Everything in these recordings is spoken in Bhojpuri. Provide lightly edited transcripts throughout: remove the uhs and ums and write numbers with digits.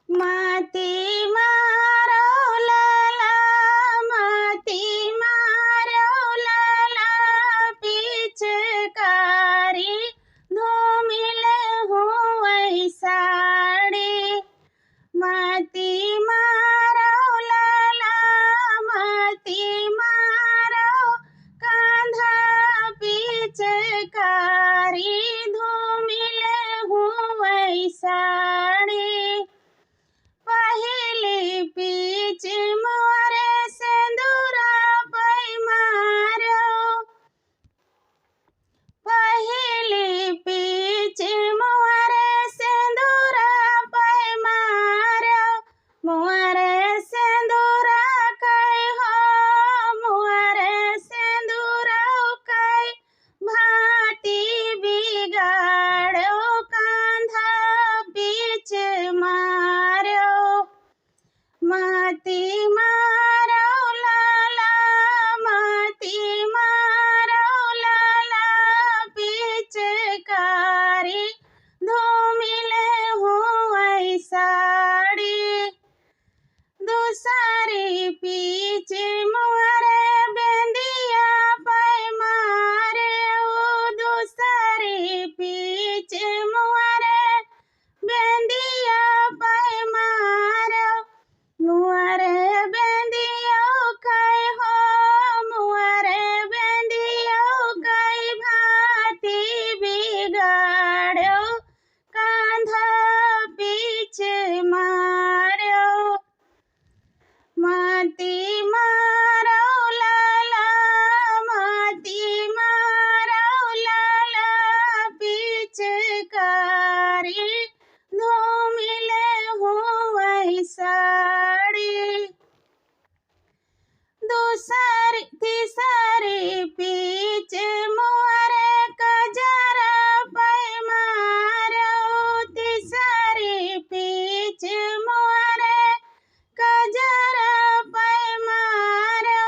माती मारो लाला, माती मारो लाला, पिचकारी धूमिले हुई साड़ी। माती मारो लाला, माती मारो कांधा, पिचकारी धूमिले हुई साड़ी। पहली पीच मोरे सिंदूरा पै मारो, पहली पीच मोरे सिंदूरा पै मारो। मोरे सिंदूरा कै हो, मोरे सिंदूरा कै भांति बिगाड़ो, कांधा बीच मारो। माती मारो लाला, माती मारो लाला, पिचकारी धूमिले हुई साड़ी। दूसरी पीच मोरे बेंदिया पै मारे, ओ दूसरी पीच मोरे बेंदिया पै मारो। मोरे बेंदिया कै हो, मोरे बेंदिया कै भांति बिगाड़ो, कांधा बीच मारो। माती मारो लाला, माती मारो लाला, पिचकारी धूमिले हुई साड़ी। दूसरी तीसरी पीच मोरे कजरा पै मारो, तीसरी पीच मोरे कजरा पै मारो।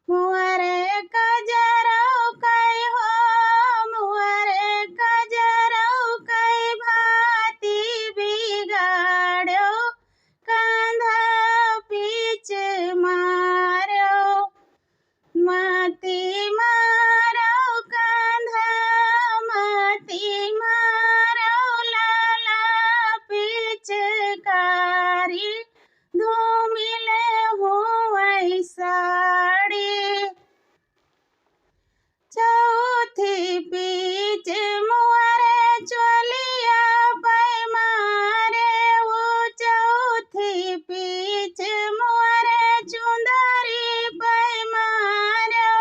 मोरे कजरा कै हो, मोरे कजरा कै भांति बिगाड़ो, कांधा बीच मारो। माती मारो कांधा, माती मारो लाला, पिचकारी धूमिले हुई साड़ी। चौथी पीच मोरे चोलिया पै मारे, वो चौथी पीच मोरे चुंदरी पै मारो।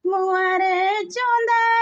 मोरे चुंदरी